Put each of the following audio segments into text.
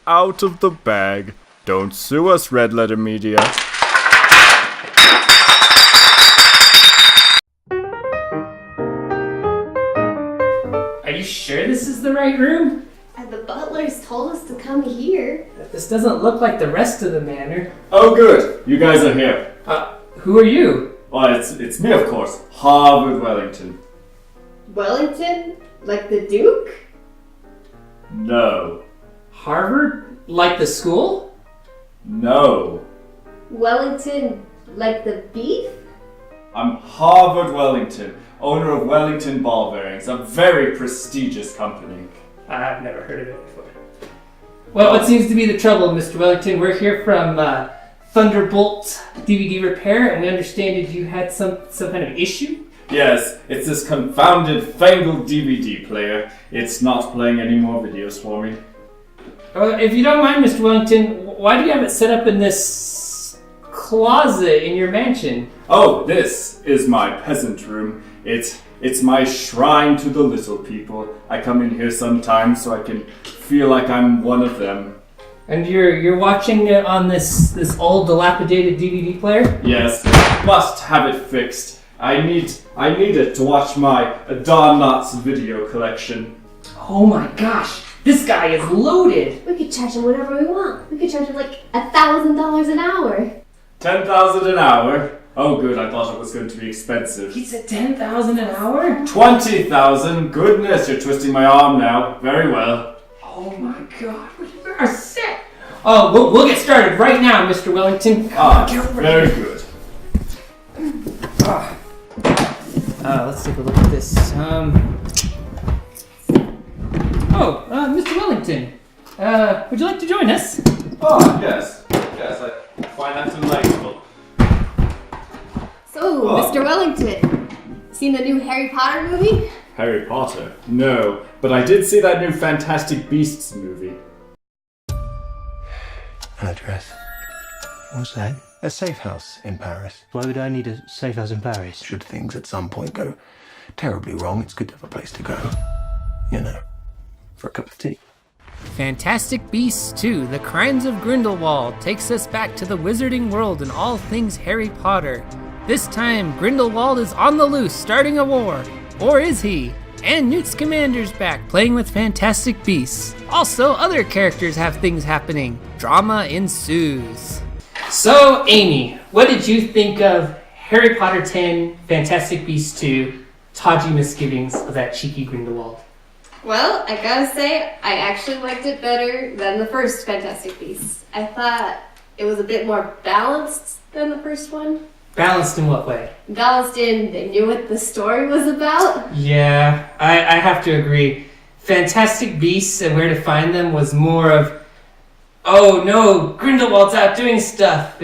out of the bag. Don't sue us, Red Letter Media. Are you sure this is the right room? The butlers told us to come here. This doesn't look like the rest of the manor. Oh good, you guys are here. Who are you? Well, it's me of course, Harvard Wellington. Wellington? Like the Duke? No. Harvard? Like the school? No. Wellington? Like the beef? I'm Harvard Wellington, owner of Wellington Ball Bearings, a very prestigious company. I've never heard of it before. Well, what seems to be the trouble, Mr. Wellington? We're here from Thunderbolt DVD Repair, and we understand that you had some kind of issue? Yes, it's this confounded, fangled DVD player. It's not playing any more videos for me. If you don't mind, Mr. Wellington, why do you have it set up in this closet in your mansion? Oh, this is my peasant room. It's my shrine to the little people. I come in here sometimes so I can feel like I'm one of them. And you're watching it on this old dilapidated DVD player? Yes, must have it fixed. I need it to watch my Don Knotts video collection. Oh my gosh, this guy is loaded. We could charge him whatever we want. We could charge him like $1,000 an hour. 10,000 an hour? Oh good, I thought it was going to be expensive. He said 10,000 an hour? 20,000? Goodness, you're twisting my arm now. Very well. Oh my god, we are sick. Oh, we'll get started right now, Mr. Wellington. Very good. Let's take a look at this. Mr. Wellington, would you like to join us? Oh, yes. Yes, I find that delightful. So, Mr. Wellington, seen the new Harry Potter movie? Harry Potter? No, but I did see that new Fantastic Beasts movie. An address. What's that? A safe house in Paris. Why would I need a safe house in Paris? Should things at some point go terribly wrong, it's good to have a place to go. You know, for a cup of tea. Fantastic Beasts 2, The Crimes of Grindelwald takes us back to the wizarding world and all things Harry Potter. This time, Grindelwald is on the loose, starting a war. Or is he? And Newt Scamander's back, playing with Fantastic Beasts. Also, other characters have things happening. Drama ensues. So, Amy, what did you think of Harry Potter 10, Fantastic Beasts 2, Tawdry Misgivings of that cheeky Grindelwald? Well, I gotta say, I actually liked it better than the first Fantastic Beasts. I thought it was a bit more balanced than the first one. Balanced in what way? Balanced in they knew what the story was about. Yeah, I have to agree. Fantastic Beasts and Where to Find Them was more of, oh no, Grindelwald's out doing stuff.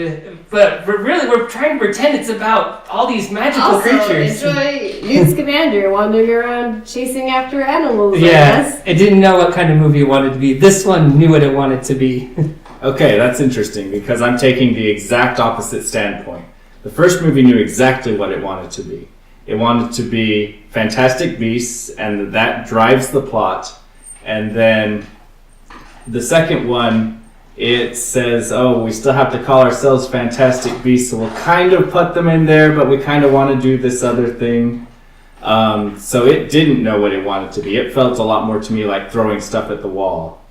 But we're trying to pretend it's about all these magical creatures. Enjoy Newt Scamander wandering around chasing after animals, I Yeah, guess. it didn't know what kind of movie it wanted to be. This one knew what it wanted to be. Okay, that's interesting because I'm taking the exact opposite standpoint. The first movie knew exactly what it wanted to be. It wanted to be Fantastic Beasts, and that drives the plot. And then the second one, it says, oh, we still have to call ourselves Fantastic Beasts, so we'll kind of put them in there, but we kind of want to do this other thing. So it didn't know what it wanted to be. It felt a lot more to me like throwing stuff at the wall.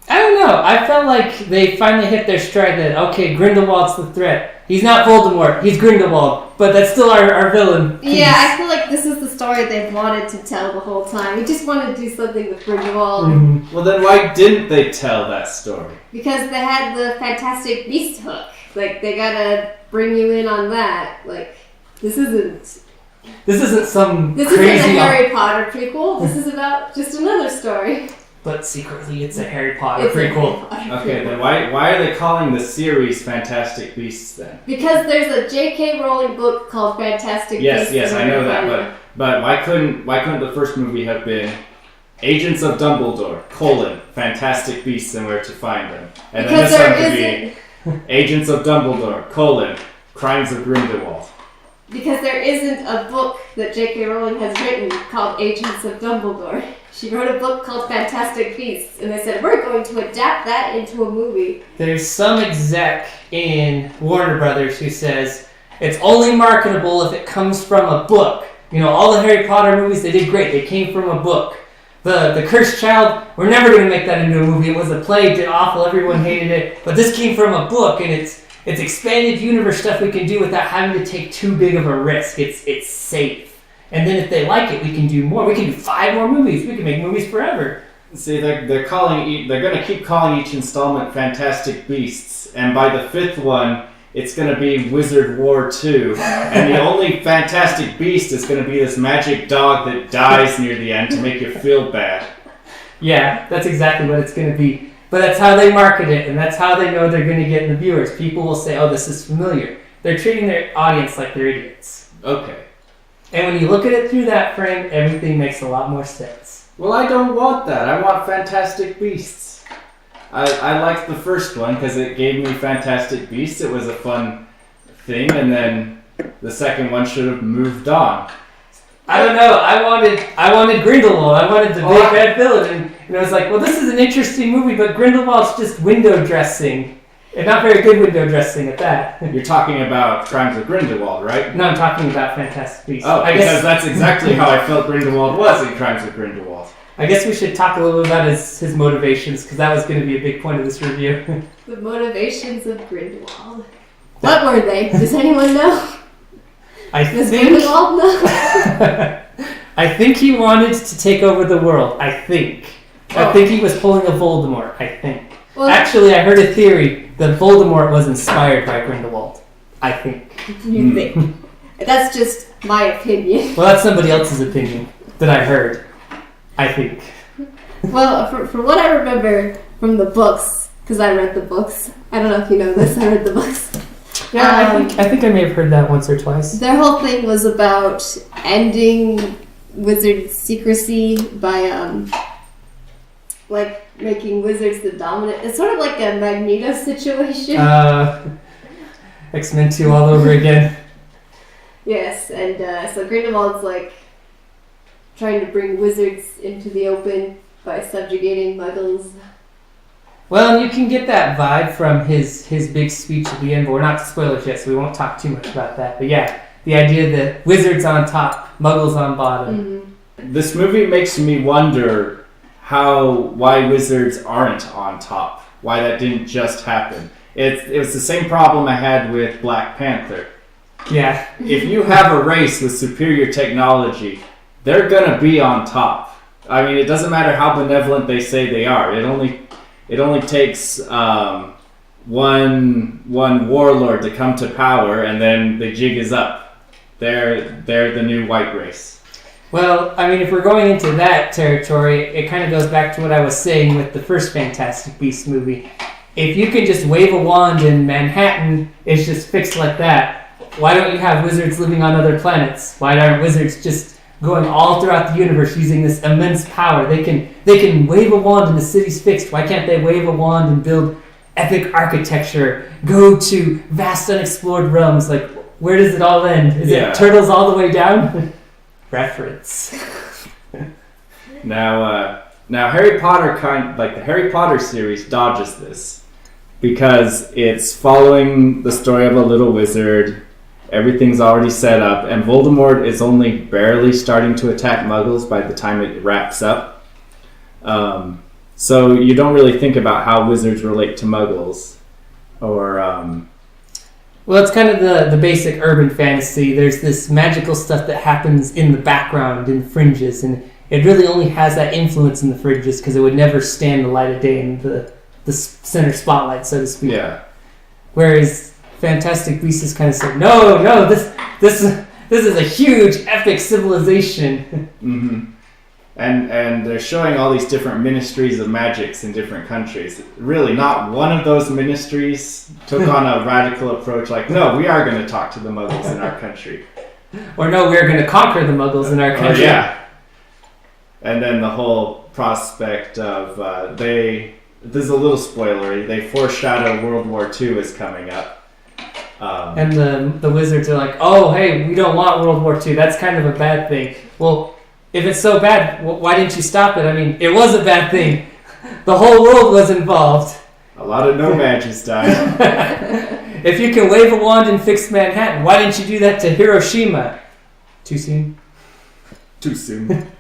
I don't know. I felt like they finally hit their stride that, okay, Grindelwald's the threat. He's not Voldemort, he's Grindelwald, but that's still our villain. Yeah, I feel like this is the story they've wanted to tell the whole time. We just wanted to do something with Grindelwald. Mm-hmm. Well, then why didn't they tell that story? Because they had the Fantastic Beast hook. Like, they gotta bring you in on that. Like, this isn't some This crazy... isn't a Harry Potter prequel. This is about just another story. But secretly it's a Harry Potter It's a prequel. Harry Potter Okay, prequel. then why are they calling the series Fantastic Beasts then? Because there's a J.K. Rowling book called Fantastic Beasts. Yes, I know that, but why couldn't the first movie have been Agents of Dumbledore, Fantastic Beasts and Where to Find Them? And Because then there this one could be Agents of Dumbledore, Crimes of Grindelwald. Because there isn't a book that J.K. Rowling has written called Agents of Dumbledore. She wrote a book called Fantastic Beasts, and they said, we're going to adapt that into a movie. There's some exec in Warner Brothers who says, it's only marketable if it comes from a book. You know, all the Harry Potter movies, they did great. They came from a book. The Cursed Child, we're never going to make that into a movie. It was a play, it did awful, everyone hated it. But this came from a book, and it's expanded universe stuff we can do without having to take too big of a risk. It's safe. And then if they like it, we can do more. We can do 5 more movies. We can make movies forever. See, they're going to keep calling each installment Fantastic Beasts, and by the 5th one, it's going to be Wizard War 2, and the only Fantastic Beast is going to be this magic dog that dies near the end to make you feel bad. Yeah, that's exactly what it's going to be. But that's how they market it, and that's how they know they're going to get the viewers. People will say, oh, this is familiar. They're treating their audience like they're idiots. Okay. And when you look at it through that frame, everything makes a lot more sense. Well, I don't want that. I want Fantastic Beasts. I liked the first one because it gave me Fantastic Beasts. It was a fun thing, and then the second one should have moved on. I don't know. I wanted Grindelwald. I wanted the big bad villain, and I was like, well, this is an interesting movie, but Grindelwald's just window dressing, and not very good window dressing at that. You're talking about Crimes of Grindelwald, right? No, I'm talking about Fantastic Beasts. Oh, because that's exactly how I felt Grindelwald was in Crimes of Grindelwald. I guess we should talk a little bit about his motivations, because that was going to be a big point of this review. The motivations of Grindelwald. What were they? Does anyone know? Does Grindelwald know? I think he wanted to take over the world. I think he was pulling a Voldemort. I think. Well, actually, I heard a theory that Voldemort was inspired by Grindelwald. I think. You think? That's just my opinion. Well, that's somebody else's opinion that I heard. I think. Well, from what I remember from the books, because I read the books. I don't know if you know this. I read the books. Yeah, I think I may have heard that once or twice. Their whole thing was about ending wizard secrecy by like making wizards the dominant. It's sort of like a Magneto situation. X-Men 2 all over again. Yes, and so Grindelwald's like trying to bring wizards into the open by subjugating muggles. Well, and you can get that vibe from his big speech at the end, but we're not spoilers yet, so we won't talk too much about that. But yeah, the idea that wizards on top, muggles on bottom. Mm-hmm. This movie makes me wonder why wizards aren't on top. Why that didn't just happen. It was the same problem I had with Black Panther. Yeah. If you have a race with superior technology, they're gonna be on top. I mean, it doesn't matter how benevolent they say they are. It only takes one warlord to come to power, and then the jig is up. They're the new white race. Well, I mean, if we're going into that territory, it kind of goes back to what I was saying with the first Fantastic Beasts movie. If you can just wave a wand in Manhattan, it's just fixed like that. Why don't you have wizards living on other planets? Why aren't wizards just going all throughout the universe using this immense power? They can wave a wand and the city's fixed. Why can't they wave a wand and build epic architecture? Go to vast unexplored realms. Like, where does it all end? Is it turtles all the way down? Reference. Now Harry Potter the Harry Potter series dodges this because it's following the story of a little wizard. Everything's already set up, and Voldemort is only barely starting to attack Muggles by the time it wraps up. So you don't really think about how wizards relate to Muggles, or. Well, it's kind of the basic urban fantasy. There's this magical stuff that happens in the background, in the fringes, and it really only has that influence in the fringes because it would never stand the light of day in the center spotlight, so to speak. Yeah. Whereas Fantastic Beasts is kind of saying, no, this is a huge epic civilization. Mm-hmm. And they're showing all these different ministries of magics in different countries. Really, not one of those ministries took on a radical approach like, no, we are going to talk to the Muggles in our country. Or no, we're going to conquer the Muggles in our country. Yeah. And then the whole prospect of, this is a little spoilery, they foreshadow World War II is coming up. And the wizards are like, oh, hey, we don't want World War II. That's kind of a bad thing. Well, if it's so bad, why didn't you stop it? I mean, it was a bad thing. The whole world was involved. A lot of nomads died. If you can wave a wand and fix Manhattan, why didn't you do that to Hiroshima? Too soon? Too soon.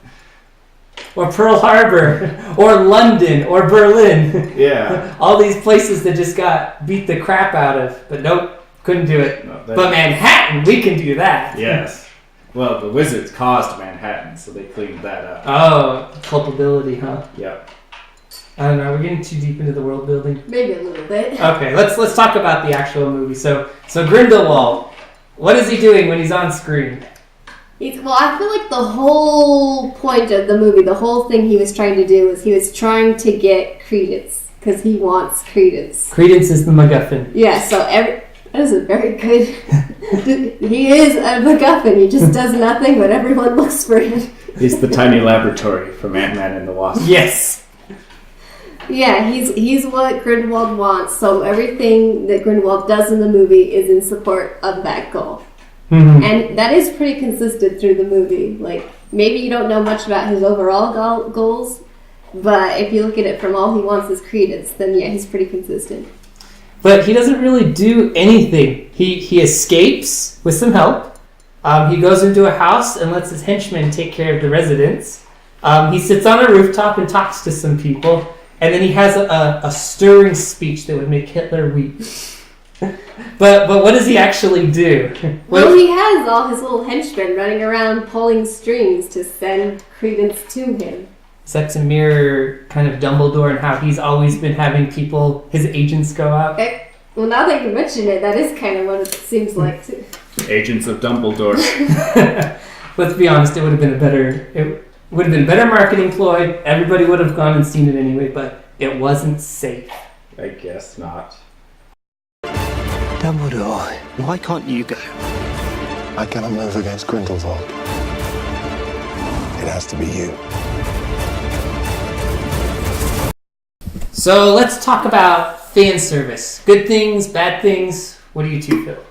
Or Pearl Harbor, or London, or Berlin. Yeah. All these places that just got beat the crap out of. But nope, couldn't do it. No, But Manhattan, we can do that. Yes. Well, the wizards caused Manhattan, so they cleaned that up. Oh, culpability, huh? Yep. I don't know, we're getting too deep into the world building. Maybe a little bit. Okay, let's talk about the actual movie. So Grindelwald, what is he doing when he's on screen? Well, I feel like the whole point of the movie, the whole thing he was trying to do was he was trying to get credence because he wants credence. Credence is the MacGuffin. Yeah, so that is a very good. He is a MacGuffin. He just does nothing, but everyone looks for him. He's the tiny laboratory from Ant-Man and the Wasp. Yes. Yeah, he's what Grindelwald wants. So everything that Grindelwald does in the movie is in support of that goal. Mm-hmm. And that is pretty consistent through the movie. Like, maybe you don't know much about his overall goals, but if you look at it from all he wants is credence, then yeah, he's pretty consistent. But he doesn't really do anything. He escapes with some help. He goes into a house and lets his henchmen take care of the residents. He sits on a rooftop and talks to some people. And then he has a stirring speech that would make Hitler weep. But what does he actually do? Well, he has all his little henchmen running around pulling strings to send credence to him. Is that to mirror kind of Dumbledore and how he's always been having people, his agents, go out? Well, now that you mention it, that is kind of what it seems like too. Agents of Dumbledore. Let's be honest, it would have been a better marketing ploy. Everybody would have gone and seen it anyway, but it wasn't safe. I guess not. Dumbledore, why can't you go? I cannot move against Grindelwald. It has to be you. So let's talk about fan service. Good things, bad things. What do you two feel?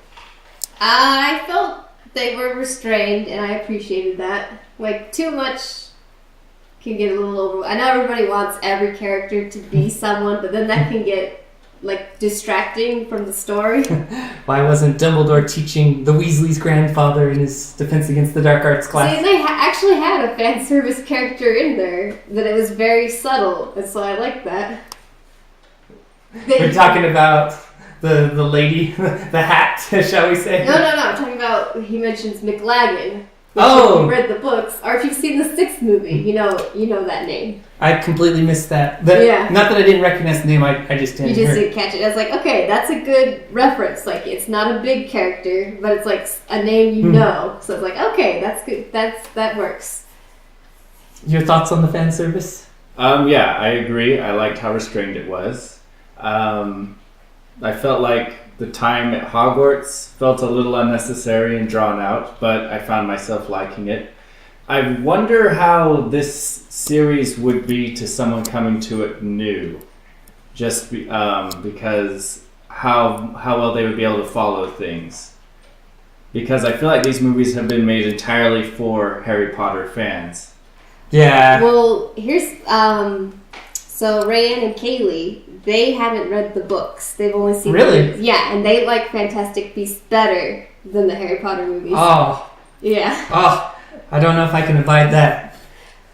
I felt they were restrained, and I appreciated that. Like, too much can get a little over. I know everybody wants every character to be someone, but then that can get like distracting from the story. Why wasn't Dumbledore teaching the Weasley's grandfather in his Defense Against the Dark Arts class? See, they actually had a fan service character in there, that it was very subtle, and so I like that. We're talking about the lady, the hat, shall we say? No, I'm talking about, he mentions McLaggen. Oh! If you read the books, or if you've seen the 6th movie, you know that name. I completely missed that. Yeah. Not that I didn't recognize the name, I just didn't. You just didn't catch it. I was like, okay, that's a good reference. Like, it's not a big character, but it's like a name you know. So it's like, okay, that's good. That works. Your thoughts on the fan service? Yeah, I agree. I liked how restrained it was. I felt like the time at Hogwarts felt a little unnecessary and drawn out, but I found myself liking it. I wonder how this series would be to someone coming to it new, because how well they would be able to follow things. Because I feel like these movies have been made entirely for Harry Potter fans. Yeah. Well, here's so Rayanne and Kaylee, they haven't read the books. They've only seen Really? the movies. Yeah, and they like Fantastic Beasts better than the Harry Potter movies. Oh. Yeah. Oh. I don't know if I can abide that.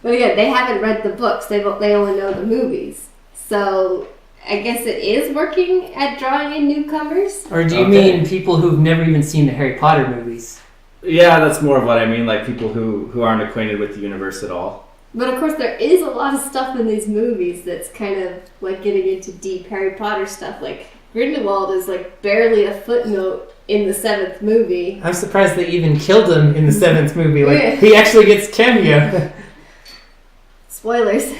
But again, they haven't read the books. They only know the movies. So I guess it is working at drawing in newcomers. Or do you mean people who've never even seen the Harry Potter movies? Yeah, that's more of what I mean, like people who aren't acquainted with the universe at all. But of course, there is a lot of stuff in these movies that's kind of like getting into deep Harry Potter stuff. Like Grindelwald is like barely a footnote in the 7th movie. I'm surprised they even killed him in the 7th movie. Like, Yeah. he actually gets cameo. Spoilers.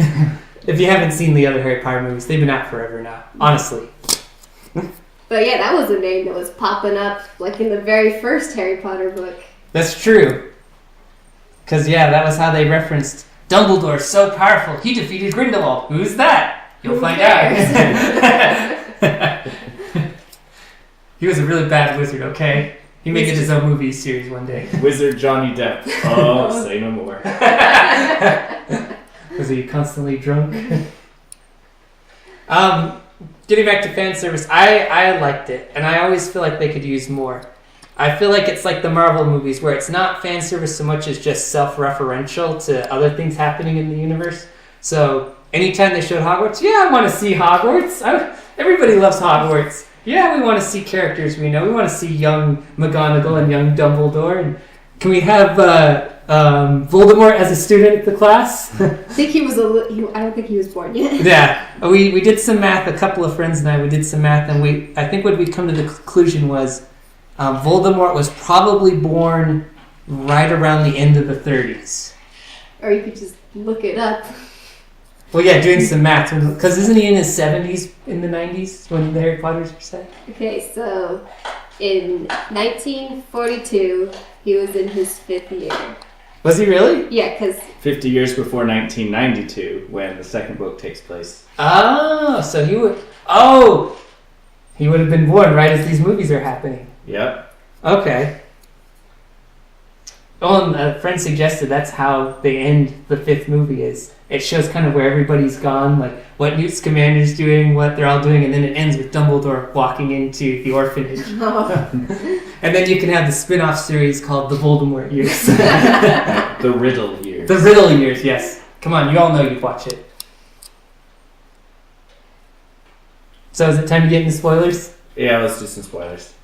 If you haven't seen the other Harry Potter movies, they've been out forever now. Honestly. But yeah, that was a name that was popping up like in the very first Harry Potter book. That's true. Because, yeah, that was how they referenced Dumbledore, so powerful, he defeated Grindelwald. Who's that? You'll find out. He was a really bad wizard, okay? He may get his own movie series one day. Wizard Johnny Depp. Oh, say no more. Was he constantly drunk? Getting back to fan service, I liked it, and I always feel like they could use more. I feel like it's like the Marvel movies, where it's not fan service so much as just self-referential to other things happening in the universe. So anytime they showed Hogwarts, yeah, I want to see Hogwarts. Everybody loves Hogwarts. Yeah, we want to see characters we know. We want to see young McGonagall and young Dumbledore. And can we have Voldemort as a student at the class? I think I don't think he was born yet. Yeah, we did some math. A couple of friends and I, we did some math, and I think what we come to the conclusion was Voldemort was probably born right around the end of the 30s. Or you could just look it up. Well, yeah, doing some math. Because isn't he in his 70s, in the 90s, when the Harry Potters were set? Okay, so in 1942, he was in his 5th year. Was he really? Yeah, because... 50 years before 1992, when the second book takes place. Oh, so he would... Oh! He would have been born right as these movies are happening. Yep. Okay. Oh, and a friend suggested that's how they end the 5th movie is. It shows kind of where everybody's gone, like what Newt Scamander's doing, what they're all doing, and then it ends with Dumbledore walking into the orphanage. Oh. And then you can have the spin-off series called The Voldemort Years. The Riddle Years. The Riddle Years, yes. Come on, you all know you'd watch it. So is it time to get into spoilers? Yeah, let's do some spoilers.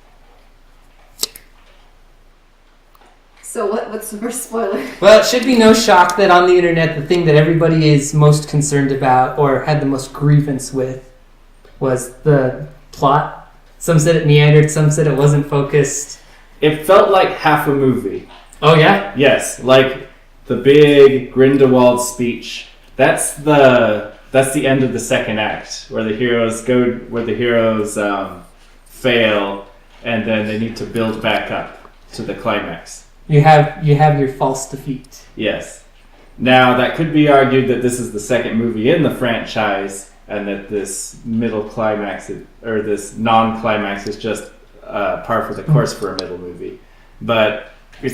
So what's the first spoiler? Well, it should be no shock that on the internet, the thing that everybody is most concerned about or had the most grievance with was the plot. Some said it meandered, some said it wasn't focused. It felt like half a movie. Oh, yeah? Yes, like the big Grindelwald speech. That's the end of the second act, where the heroes fail, and then they need to build back up to the climax. You have your false defeat. Yes. Now, that could be argued that this is the second movie in the franchise, and that this middle climax, or this non-climax, is just par for the course for a middle movie. But it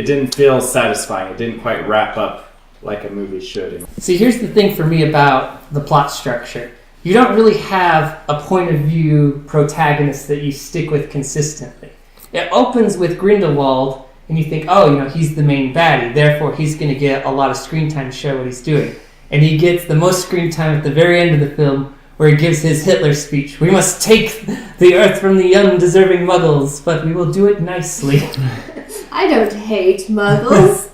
didn't feel satisfying. It didn't quite wrap up like a movie should. See, here's the thing for me about the plot structure. You don't really have a point of view protagonist that you stick with consistently. It opens with Grindelwald, and you think, oh, he's the main baddie, therefore he's going to get a lot of screen time to show what he's doing. And he gets the most screen time at the very end of the film, where he gives his Hitler speech. We must take the earth from the undeserving muggles, but we will do it nicely. I don't hate muggles.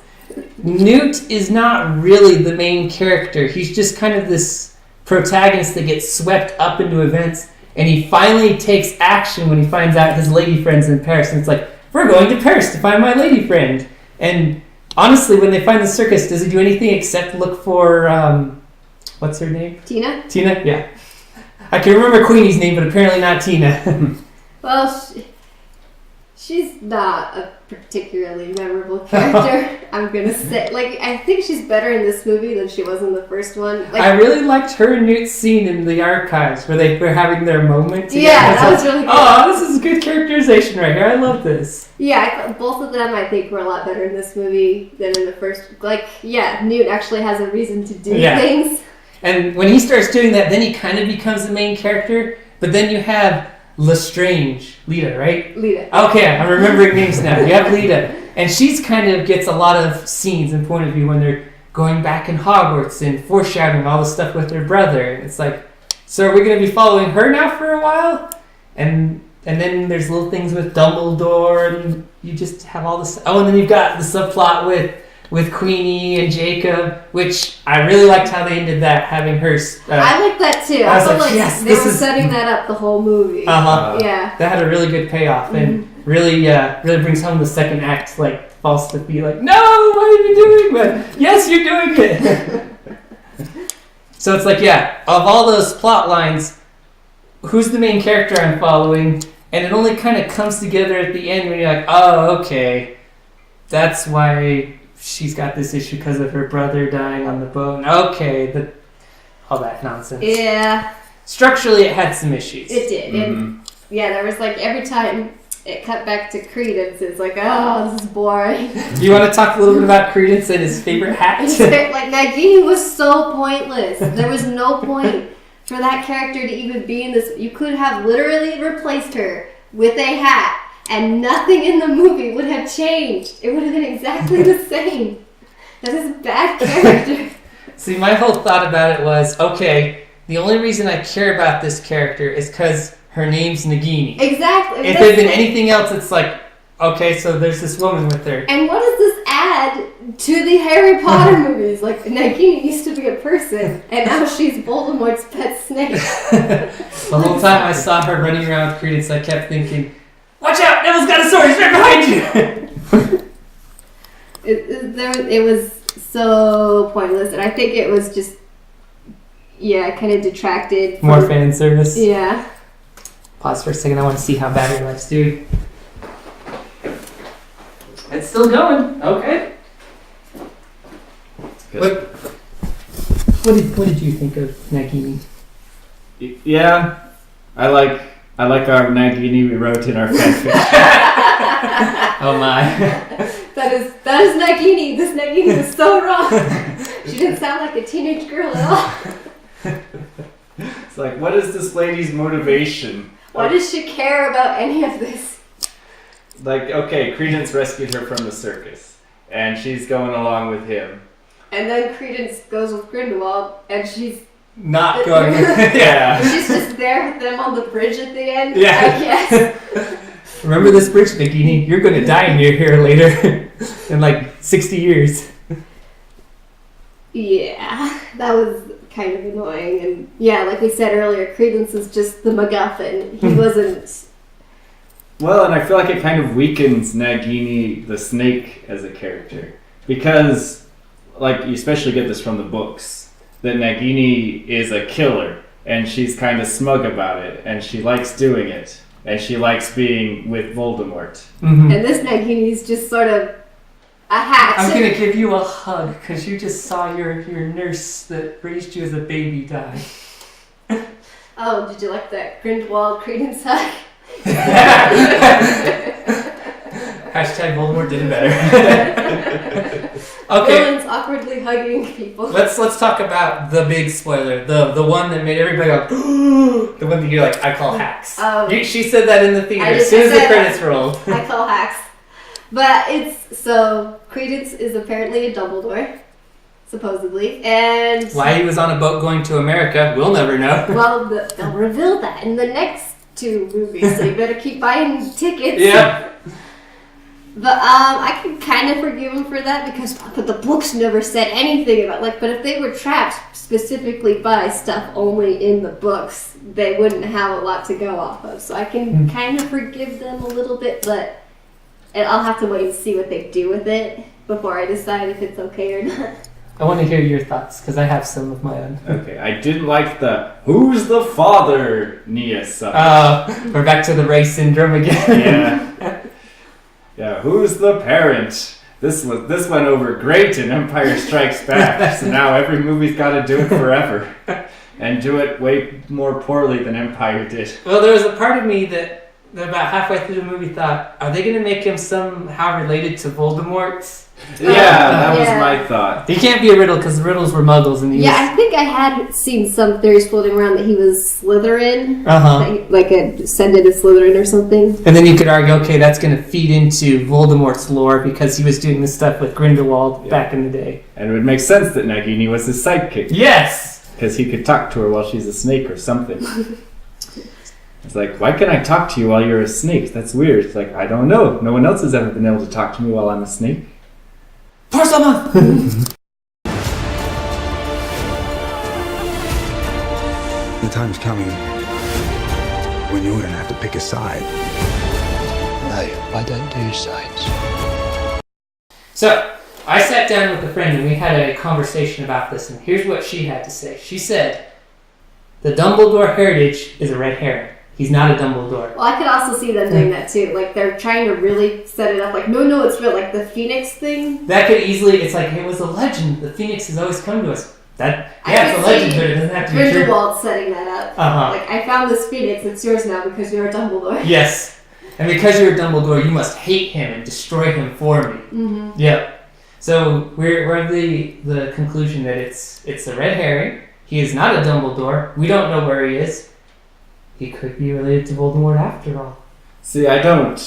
Newt is not really the main character. He's just kind of this protagonist that gets swept up into events, and he finally takes action when he finds out his lady friend's in Paris, and it's like, we're going to Paris to find my lady friend. And honestly, when they find the circus, does he do anything except look for, what's her name? Tina? Tina? Yeah. I can remember Queenie's name, but apparently not Tina. Well, she's not a particularly memorable character. I'm gonna say, I think she's better in this movie than she was in the first one. I really liked her and Newt's scene in the archives where they were having their moment together. Yeah, that was really good. Oh, this is good characterization right here. I love this. Yeah, both of them I think were a lot better in this movie than in the first. Newt actually has a reason to do things. And when he starts doing that, then he kind of becomes the main character. But then you have Lestrange, Lita, right? Lita. Okay, I'm remembering names now. You have Lita. And she's kind of gets a lot of scenes and point of view when they're going back in Hogwarts and foreshadowing all the stuff with their brother. And it's like, so are we going to be following her now for a while? And then there's little things with Dumbledore, and you just have all this. Oh, and then you've got the subplot with Queenie and Jacob, which I really liked how they ended that, having her... I like that too. I felt like yes, they were setting that up the whole movie. Yeah. That had a really good payoff, and really brings home the second act, false to be like, no, what are you doing? But yes, you're doing it. So it's like, yeah, of all those plot lines, who's the main character I'm following? And it only kind of comes together at the end when you're like, oh, okay, that's why she's got this issue because of her brother dying on the boat. Okay, all that nonsense. Yeah. Structurally, it had some issues. It did. And there was every time it cut back to Credence. It's like, oh, this is boring. Do you want to talk a little bit about Credence and his favorite hat? Like, Nagini was so pointless. There was no point for that character to even be in this. You could have literally replaced her with a hat, and nothing in the movie would have changed. It would have been exactly the same. That is a bad character. See, my whole thought about it was, okay, the only reason I care about this character is because her name's Nagini. Exactly. If it had been anything else, it's like, okay, so there's this woman with her. And what does this add to the Harry Potter movies? Like, Nagini used to be a person, and now she's Voldemort's pet snake. The whole time I saw her running around with Credence, I kept thinking, watch out! Neville's got a sword! He's right behind you! It was so pointless, and I think it was just, kind of detracted. More fan service. Yeah. Pause for a second. I want to see how Battery Life's doing. It's still going. Okay. What did you think of Nagini? Yeah, I like our Nagini we wrote in our fanfic. Oh my. That is Nagini. This Nagini was so wrong. She didn't sound like a teenage girl at all. It's like, what is this lady's motivation? Why does she care about any of this? Like, okay, Credence rescued her from the circus, and she's going along with him. And then Credence goes with Grindelwald, and she's not going. Yeah. She's just there with them on the bridge at the end. Yeah. I guess. Remember this bridge, Nagini? You're going to die near here later, in like 60 years. Yeah, that was kind of annoying, and yeah, like we said earlier, Credence is just the MacGuffin. He wasn't. Well, and I feel like it kind of weakens Nagini the snake as a character, because, like, you especially get this from the books, that Nagini is a killer, and she's kind of smug about it, and she likes doing it, and she likes being with Voldemort. Mm-hmm. And this Nagini is just sort of a hat. I'm going to give you a hug because you just saw your nurse that raised you as a baby die. Oh, did you like that Grindelwald Credence hug? Hashtag Voldemort did it better. Okay. Villains awkwardly hugging people. Let's talk about the big spoiler, the one that made everybody go, the one that you're like, I call hacks. She said that in the theater as soon as the credits rolled. I call hacks. But so Credence is apparently a Dumbledore, supposedly, and why he was on a boat going to America, we'll never know. Well, they'll reveal that in the next 2 movies, so you better keep buying tickets. Yeah. But I can kind of forgive him for that but the books never said anything about but if they were trapped specifically by stuff only in the books, they wouldn't have a lot to go off of. So I can kind of forgive them a little bit, but I'll have to wait and see what they do with it before I decide if it's okay or not. I want to hear your thoughts because I have some of my own. Okay, I didn't like the "Who's the father?" Nia stuff. We're back to the race syndrome again. Yeah. Yeah, who's the parent? This went over great in Empire Strikes Back, so now every movie's got to do it forever. And do it way more poorly than Empire did. Well, there was a part of me that about halfway through the movie thought, are they going to make him somehow related to Voldemort? Yeah, that was my thought. He can't be a Riddle because the Riddles were Muggles. And I think I had seen some theories floating around that he was Slytherin. Like a descendant of Slytherin or something. And then you could argue, okay, that's going to feed into Voldemort's lore because he was doing this stuff with Grindelwald back in the day. And it would make sense that Nagini was his sidekick. Yes! Because he could talk to her while she's a snake or something. It's like, why can I talk to you while you're a snake? That's weird. It's like, I don't know. No one else has ever been able to talk to me while I'm a snake. Parsama! The time's coming when you're gonna have to pick a side. No, I don't do sides. So, I sat down with a friend and we had a conversation about this, and here's what she had to say. She said, the Dumbledore heritage is a red herring. He's not a Dumbledore. Well, I could also see them doing that too. Like, they're trying to really set it up like, no, it's real. Like, the Phoenix thing. That could easily, it's like, it was a legend. The Phoenix has always come to us. It's a legend, but it doesn't have to be true. Grindelwald setting that up. Like, I found this Phoenix, it's yours now because you're a Dumbledore. Yes. And because you're Dumbledore, you must hate him and destroy him for me. Mm-hmm. Yep. So we're of the conclusion that it's a red herring. He is not a Dumbledore. We don't know where he is. He could be related to Voldemort after all. See, I don't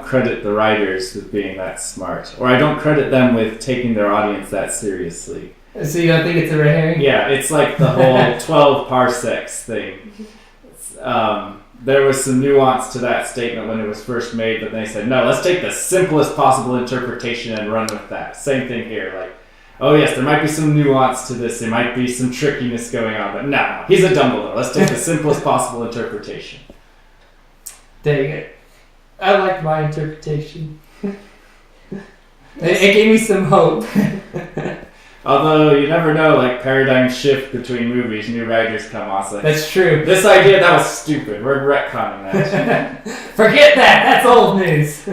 credit the writers with being that smart, or I don't credit them with taking their audience that seriously. So you don't think it's a red herring? Yeah, it's like the whole 12 parsecs thing. There was some nuance to that statement when it was first made, but they said, no, let's take the simplest possible interpretation and run with that. Same thing here, like, oh yes, there might be some nuance to this, there might be some trickiness going on, but no, he's a Dumbledore. Let's take the simplest possible interpretation. Dang it. I liked my interpretation. It gave me some hope. Although, you never know, like, paradigm shift between movies, new writers come on, so That's true. this idea, that was stupid, we're retconning that. Forget that! That's old news!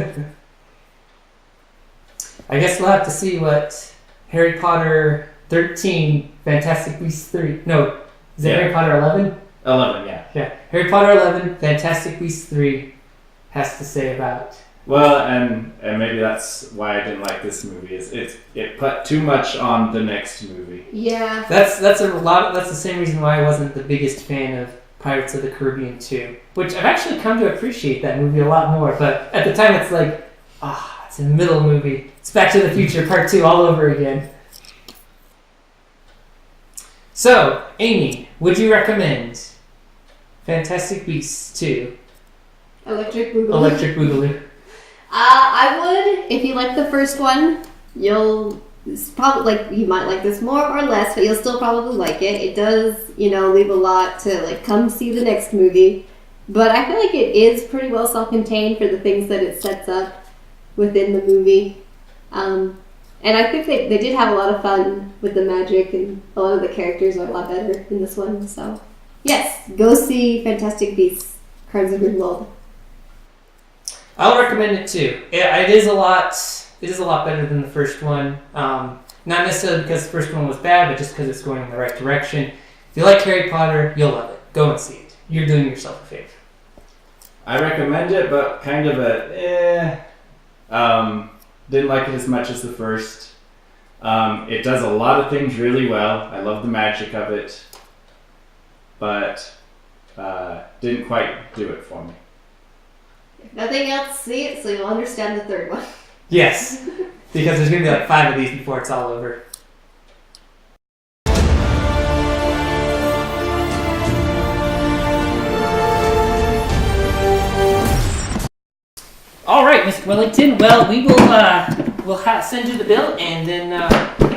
I guess we'll have to see what Harry Potter 13, Fantastic Beasts 3... No, is it Yeah. Harry Potter 11? 11, yeah. Yeah. Harry Potter 11, Fantastic Beasts 3 has to say about... Well, and maybe that's why I didn't like this movie, is it put too much on the next movie. Yeah. That's the same reason why I wasn't the biggest fan of Pirates of the Caribbean 2, which I've actually come to appreciate that movie a lot more, but at the time it's like, it's a middle movie. It's Back to the Future Part 2 all over again. So, Amy, would you recommend Fantastic Beasts 2? Electric Boogaloo. Electric Boogaloo. I would, if you like the first one, it's probably, like, you might like this more or less, but you'll still probably like it. It does, leave a lot to, like, come see the next movie. But I feel like it is pretty well self-contained for the things that it sets up within the movie. And I think they did have a lot of fun with the magic, and a lot of the characters are a lot better in this one. So, yes, go see Fantastic Beasts, Crimes of Grindelwald. I'll recommend it too. It is a lot better than the first one. Not necessarily because the first one was bad, but just because it's going in the right direction. If you like Harry Potter, you'll love it. Go and see it. You're doing yourself a favor. I recommend it, but kind of didn't like it as much as the first. It does a lot of things really well. I love the magic of it, but didn't quite do it for me. If nothing else, see it so you'll understand the third one. Yes, because there's going to be like 5 of these before it's all over. All right, Mr. Wellington. Well, we will send you the bill, and then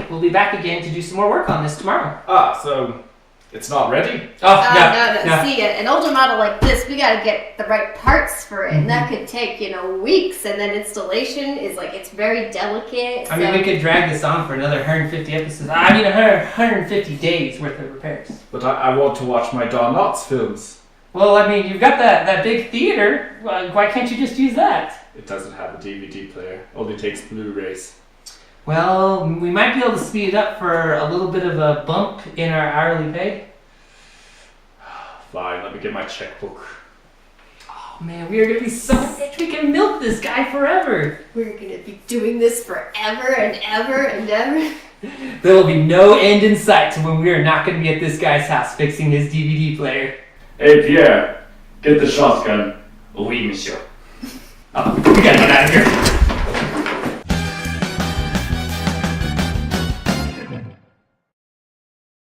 we'll be back again to do some more work on this tomorrow. So it's not ready? Oh, no. See, an older model like this, we gotta get the right parts for it, and that could take, weeks, and then installation is it's very delicate. I mean, we could drag this on for another 150 episodes. 150 days worth of repairs. But I want to watch my Don Knotts films. Well, I mean, you've got that big theater. Why can't you just use that? It doesn't have a DVD player. Only takes Blu-rays. Well, we might be able to speed it up for a little bit of a bump in our hourly pay. Fine, let me get my checkbook. Oh man, we are going to be so rich. We can milk this guy forever. We're gonna be doing this forever and ever and ever. There will be no end in sight to when we are not going to be at this guy's house fixing his DVD player. Hey Pierre, get the shotgun. Oui, monsieur. Oh, we gotta get out of here.